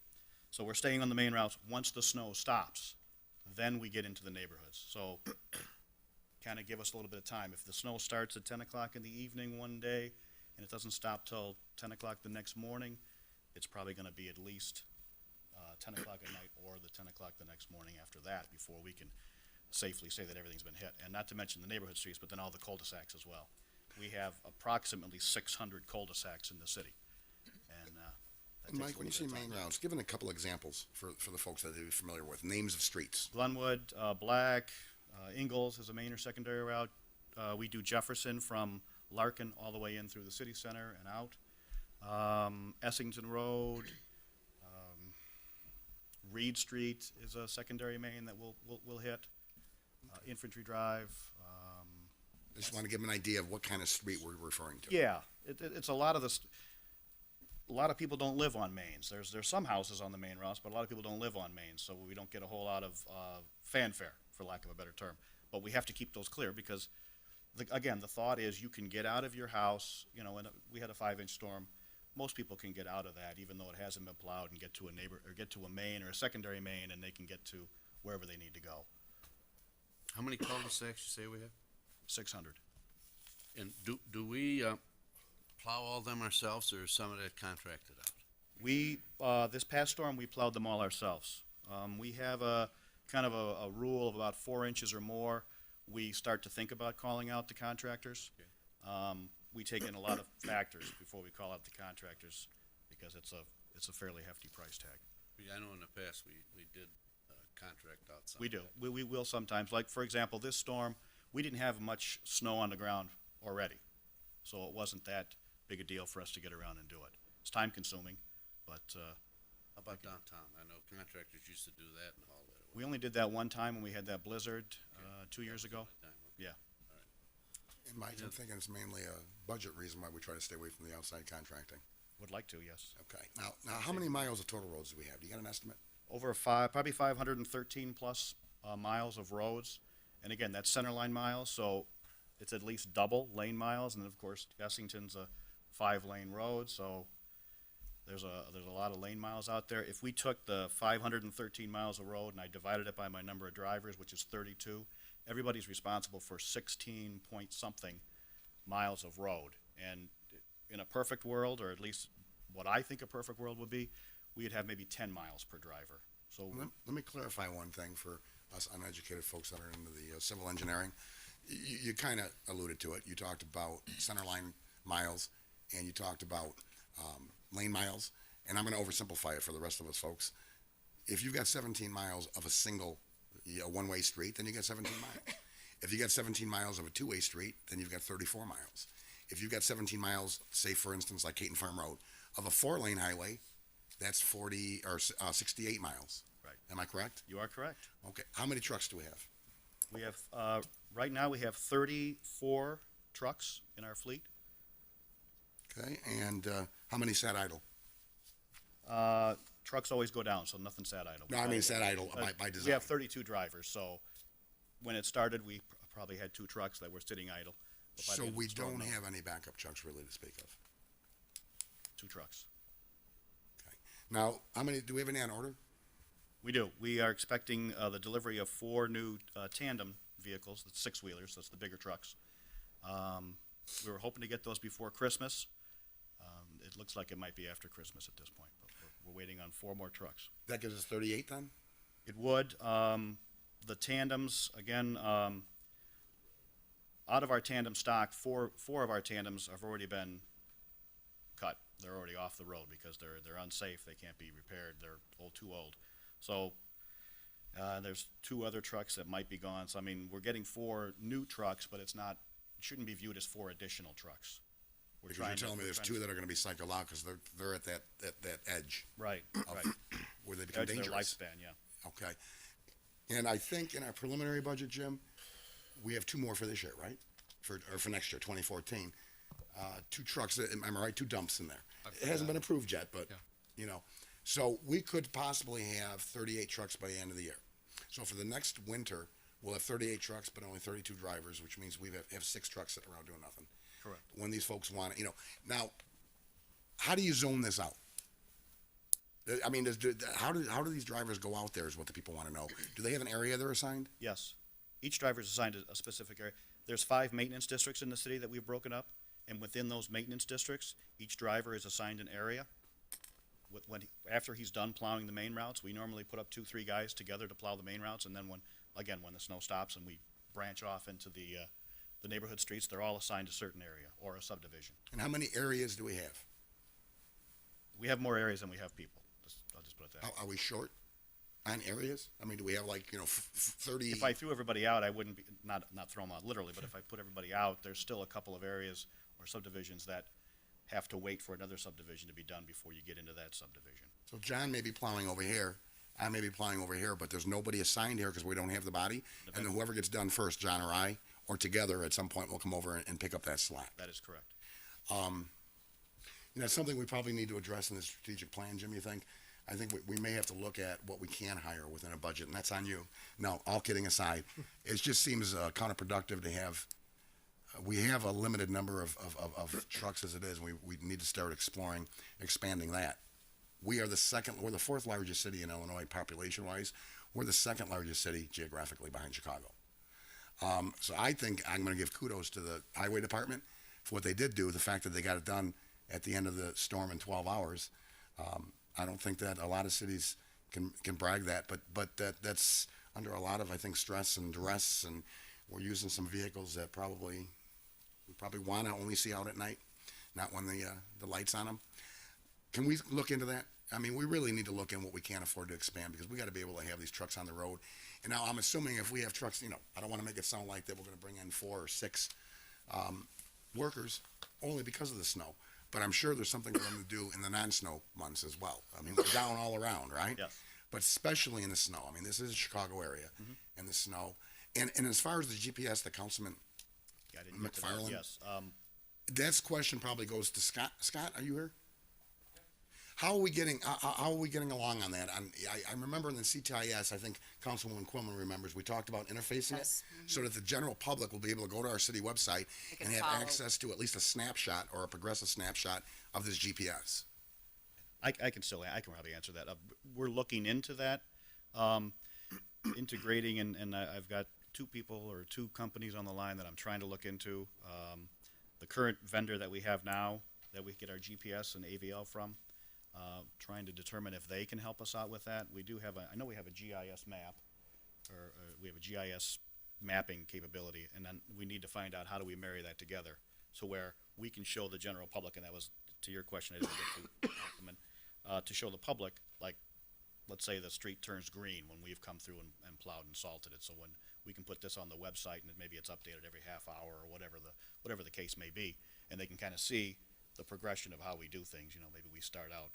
So we're staying on the main routes. Once the snow stops, then we get into the neighborhoods. So kind of give us a little bit of time. If the snow starts at 10 o'clock in the evening one day and it doesn't stop till 10 o'clock the next morning, it's probably going to be at least 10 o'clock at night or the 10 o'clock the next morning after that before we can safely say that everything's been hit. And not to mention the neighborhood streets, but then all the cul-de-sacs as well. We have approximately 600 cul-de-sacs in the city. And that takes a
Mike, when you say
little bit of
main
time.
routes, give it a couple examples for the folks that are familiar with, names of streets.
Glenwood, Black, Ingalls is a main or secondary route. We do Jefferson from Larkin all the way in through the city center and out. Essington Road, Reed Street is a secondary main that we'll hit. Infantry Drive.
I just want to give them an idea of what kind of street we're referring to.
Yeah, it's a lot of a lot of people don't live on mains. There's some houses on the main routes, but a lot of people don't live on mains, so we don't get a whole lot of fanfare, for lack of a better term. But we have to keep those clear because, again, the thought is you can get out of your house. We had a 5-inch storm. Most people can get out of that, even though it hasn't been plowed, and get to a neighbor or get to a main or a secondary main, and they can get to wherever they need to go.
How many cul-de-sacs you say we have?
600.
And do we plow all them ourselves, or is some of that contracted out?
We, this past storm, we plowed them all ourselves. We have a kind of a rule of about 4 inches or more. We start to think about calling out the contractors.
Okay.
We take in a lot of factors before we call out the contractors because it's a fairly hefty price tag.
I know in the past we did contract out some.
We do. We will sometimes. Like, for example, this storm, we didn't have much snow on the ground already. So it wasn't that big a deal for us to get around and do it. It's time consuming, but
How about downtown? I know contractors used to do that and haul that away.
we only did that one time when we had that blizzard 2 years ago. Yeah.
And Mike, I'm thinking it's mainly a budget reason why we try to stay away from the outside contracting.
Would like to, yes.
Okay. Now, how many miles of total roads do we have? Do you got an estimate?
Over probably 513 plus miles of roads. And again, that's centerline miles, so it's at least double lane miles. And then, of course, Essington's a 5-lane road, so there's a lot of lane miles out there. If we took the 513 miles of road and I divided it by my number of drivers, which is 32, everybody's responsible for 16 point something miles of road. And in a perfect world, or at least what I think a perfect world would be, we'd have maybe 10 miles per driver. So
Let me clarify one thing for us uneducated folks that are into the civil engineering. You kind of alluded to it. You talked about centerline miles, and you talked about lane miles, and I'm going to oversimplify it for the rest of us folks. If you've got 17 miles of a single a one-way street, then you got 17 miles. If you got 17 miles of a two-way street, then you've got 34 miles. If you've got 17 miles, say for instance, like Caton Farm Road, of a four-lane highway, that's 68 miles.
Right.
Am I correct?
You are correct.
Okay. How many trucks do we have?
We have, right now, we have 34 trucks in our fleet.
Okay. And how many sat idle?
Trucks always go down, so nothing sat idle.
No, I mean sat idle by design.
We have 32 drivers, so when it started, we probably had 2 trucks that were sitting idle. But by the
So
end of
we
the storm,
don't
no,
have any backup trucks really to speak of.
2 trucks.
Now, how many, do we have any on order?
We do. We are expecting the delivery of 4 new tandem vehicles, the 6-wheelers, that's the bigger trucks. We were hoping to get those before Christmas. It looks like it might be after Christmas at this point, but we're waiting on 4 more trucks.
That gives us 38 then?
It would. The tandems, again, out of our tandem stock, four of our tandems have already been cut. They're already off the road because they're unsafe. They can't be repaired. They're too old. So there's 2 other trucks that might be gone. So I mean, we're getting 4 new trucks, but it shouldn't be viewed as 4 additional trucks.
Because you're telling me there's 2 that are gonna be cycled out because they're at that edge.
Right, right.
Where they become
Edge of their
dangerous.
lifespan, yeah.
Okay. And I think in our preliminary budget, Jim, we have 2 more for this year, right? For next year, 2014. 2 trucks, am I right? 2 dumps in there. It hasn't been approved yet, but, you know. So we could possibly have 38 trucks by the end of the year. So for the next winter, we'll have 38 trucks, but only 32 drivers, which means we have 6 trucks sitting around doing nothing.
Correct.
When these folks want it, you know. Now, how do you zone this out? I mean, how do these drivers go out there is what the people want to know. Do they have an area they're assigned?
Yes. Each driver is assigned a specific area. There's 5 maintenance districts in the city that we've broken up, and within those maintenance districts, each driver is assigned an area. After he's done plowing the main routes, we normally put up 2-3 guys together to plow the main routes, and then when the snow stops and we branch off into the neighborhood streets, they're all assigned a certain area or a subdivision.
And how many areas do we have?
We have more areas than we have people. I'll just put it that way.
Are we short on areas? I mean, do we have 30?
If I threw everybody out, I wouldn't be, not throw them out literally, but if I put everybody out, there's still a couple of areas or subdivisions that have to wait for another subdivision to be done before you get into that subdivision.
So John may be plowing over here, I may be plowing over here, but there's nobody assigned here because we don't have the body. And then whoever gets done first, John or I, or together at some point, will come over and pick up that slack.
That is correct.
You know, it's something we probably need to address in the strategic plan, Jim, you think? I think we may have to look at what we can hire within a budget, and that's on you. No, all kidding aside, it just seems counterproductive to have, we have a limited number of trucks as it is, and we need to start expanding that. We're the 4th largest city in Illinois population-wise. We're the 2nd largest city geographically behind Chicago. So I think I'm gonna give kudos to the highway department for what they did do, the fact that they got it done at the end of the storm in 12 hours. I don't think that a lot of cities can brag that, but that's under a lot of, I think, stress and duress, and we're using some vehicles that we probably want to only see out at night, not when the light's on them. Can we look into that? I mean, we really need to look in what we can't afford to expand, because we got to be able to have these trucks on the road. And now I'm assuming if we have trucks, you know, I don't want to make it sound like that we're going to bring in 4 or 6 workers only because of the snow. But I'm sure there's something we're going to do in the non-snow months as well. I mean, we're down all around, right?
Yes.
But especially in the snow. I mean, this is a Chicago area, and the snow. And as far as the GPS, the Councilman
Yeah, I didn't get to that.
McFarland?
Yes.
That question probably goes to Scott. Scott, are you here? How are we getting along on that? I remember in the CTIS, I think Councilwoman Quillen remembers, we talked about interfacing it so that the general public will be able to go to our city website
They
and
can
have
follow.
access to at least a snapshot or a progressive snapshot of this GPS.
I can probably answer that. We're looking into that, integrating, and I've got 2 people or 2 companies on the line that I'm trying to look into. The current vendor that we have now, that we get our GPS and AVL from, trying to determine if they can help us out with that. I know we have a GIS map, or we have a GIS mapping capability, and then we need to find out how do we marry that together, so where we can show the general public, and that was to your question, I didn't get to, to show the public, like, let's say the street turns green when we've come through and plowed and salted it. So when we can put this on the website and maybe it's updated every half hour or whatever the case may be, and they can kind of see the progression of how we do things. You know, maybe we start out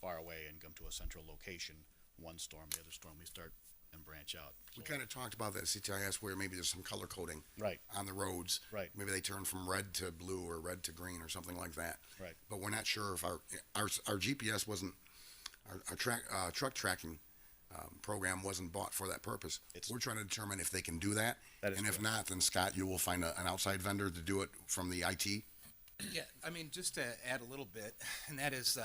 far away and come to a central location, one storm, the other storm, we start and branch out.
We kind of talked about that at CTIS where maybe there's some color coding
Right,
on the roads.
right,
Maybe they turn from red to blue or red to green or something like that.
right.
But we're not sure if our GPS wasn't, our truck tracking program wasn't bought for that purpose. We're trying to determine if they can do that.
That is
And if
correct.
not, then Scott, you will find an outside vendor to do it from the IT.
Yeah, I mean, just to add a little bit, and that is,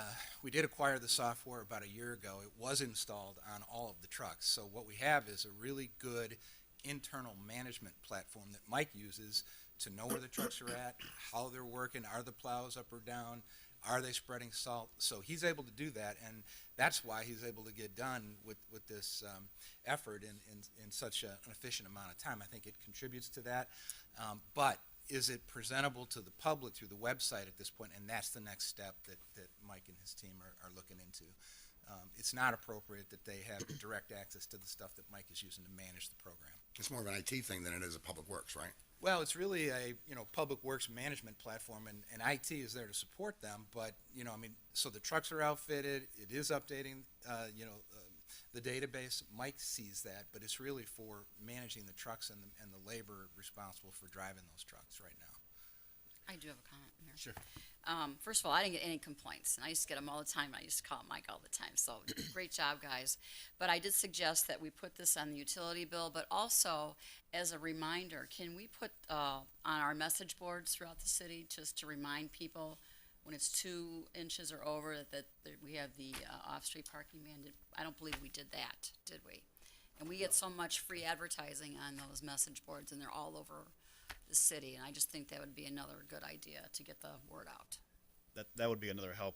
we did acquire the software about a year ago. It was installed on all of the trucks. So what we have is a really good internal management platform that Mike uses to know where the trucks are at, how they're working, are the plows up or down, are they spreading salt? So he's able to do that, and that's why he's able to get done with this effort in such an efficient amount of time. I think it contributes to that. But is it presentable to the public through the website at this point? And that's the next step that Mike and his team are looking into. It's not appropriate that they have direct access to the stuff that Mike is using to manage the program.
It's more of an IT thing than it is a public works, right?
Well, it's really a, public works management platform, and IT is there to support them, but, I mean, so the trucks are outfitted, it is updating, the database. Mike sees that, but it's really for managing the trucks and the labor responsible for driving those trucks right now.
I do have a comment, Mayor.
Sure.
First of all, I didn't get any complaints, and I used to get them all the time. I used to call Mike all the time, so great job, guys. But I did suggest that we put this on the utility bill, but also as a reminder, can we put on our message boards throughout the city just to remind people when it's 2 inches or over that we have the off-street parking mandate? I don't believe we did that, did we? And we get so much free advertising on those message boards, and they're all over the city, and I just think that would be another good idea to get the word out.
That would be another help,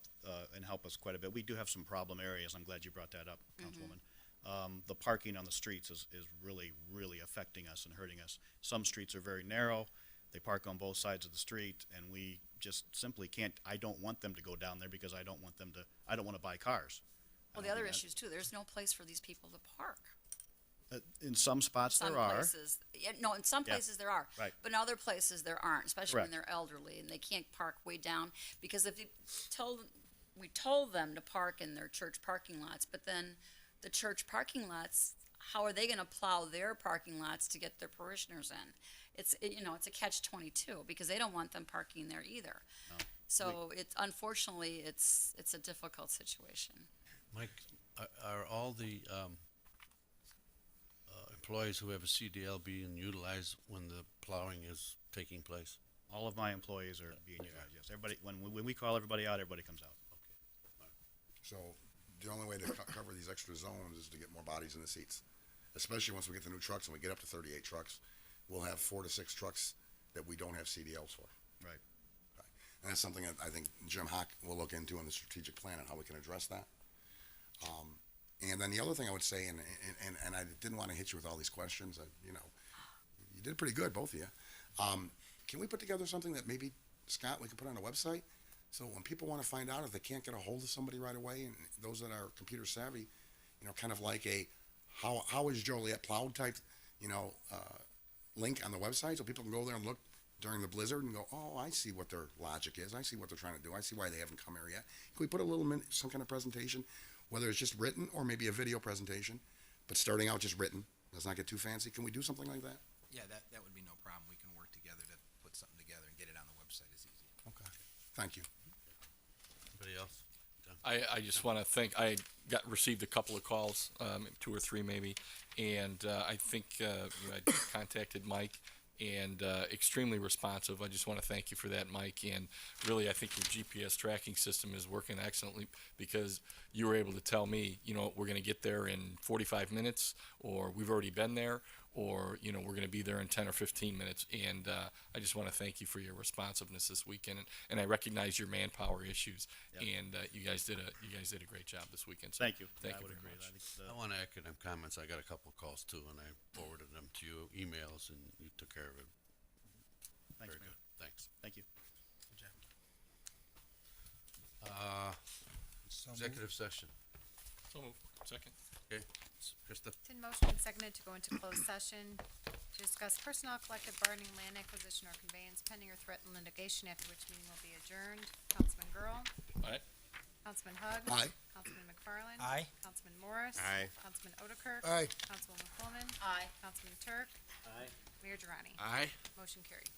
and help us quite a bit. We do have some problem areas. I'm glad you brought that up, Councilwoman. The parking on the streets is really, really affecting us and hurting us. Some streets are very narrow. They park on both sides of the street, and we just simply can't. I don't want them to go down there because I don't want to buy cars.
Well, the other issues too, there's no place for these people to park.
In some spots
Some
there are.
places, no, in some
Yeah,
places there are.
right.
But in other places there aren't, especially when
Correct.
they're elderly and they can't park way down. Because if we told them to park in their church parking lots, but then the church parking lots, how are they gonna plow their parking lots to get their parishioners in? It's a catch-22 because they don't want them parking there either.
No.
So unfortunately, it's a difficult situation.
Mike, are all the employees who have a CDL being utilized when the plowing is taking place?
All of my employees are being utilized, yes. Everybody, when we call everybody out, everybody comes out.
So the only way to cover these extra zones is to get more bodies in the seats, especially once we get the new trucks and we get up to 38 trucks. We'll have 4 to 6 trucks that we don't have CDLs for.
Right.
And that's something that I think Jim Hock will look into in the strategic plan and how we can address that. And then the other thing I would say, and I didn't want to hit you with all these questions, you did pretty good, both of you. Can we put together something that maybe, Scott, we can put on a website? So when people want to find out if they can't get a hold of somebody right away, and those that are computer savvy, kind of like a, how is Joliet plowed type, link on the website, so people can go there and look during the blizzard and go, oh, I see what their logic is. I see what they're trying to do. I see why they haven't come here yet. Can we put a little some kind of presentation, whether it's just written or maybe a video presentation, but starting out just written? Let's not get too fancy. Can we do something like that?
Yeah, that would be no problem. We can work together to put something together and get it on the website as easy.
Okay. Thank you.
Anybody else?
I just want to thank, received a couple of calls, 2 or 3 maybe, and I think, I contacted Mike, and extremely responsive. I just want to thank you for that, Mike, and really, I think your GPS tracking system is working excellently because you were able to tell me, we're going to get there in 45 minutes, or we've already been there, or, we're going to be there in 10 or 15 minutes, and I just want to thank you for your responsiveness this weekend, and I recognize your manpower issues,
Yep.
and you guys did a great job this weekend. So
Thank you.
Thank
I
you
would
very
agree.
much.
I think
I want to echo them comments. I got a couple of calls too, and I forwarded them to you, emails, and you took care of it.
Thanks,
Very
Mayor.
good. Thanks.
Thank you.
Executive session.
So moved. Second.
Okay, Krista?
It's in motion and seconded to go into closed session to discuss personnel, collective bargaining, land acquisition, or conveyance pending or threatened litigation, after which meeting will be adjourned. Councilman Girl?
Aye.
Councilman Hug?
Aye.
Councilman McFarland?
Aye.
Councilman Morris?
Aye.
Councilman Otterkirk?
Aye.
Councilwoman Coleman?
Aye.
Councilman Turk?
Aye.
Mayor Durrani?
Aye.
Motion carried.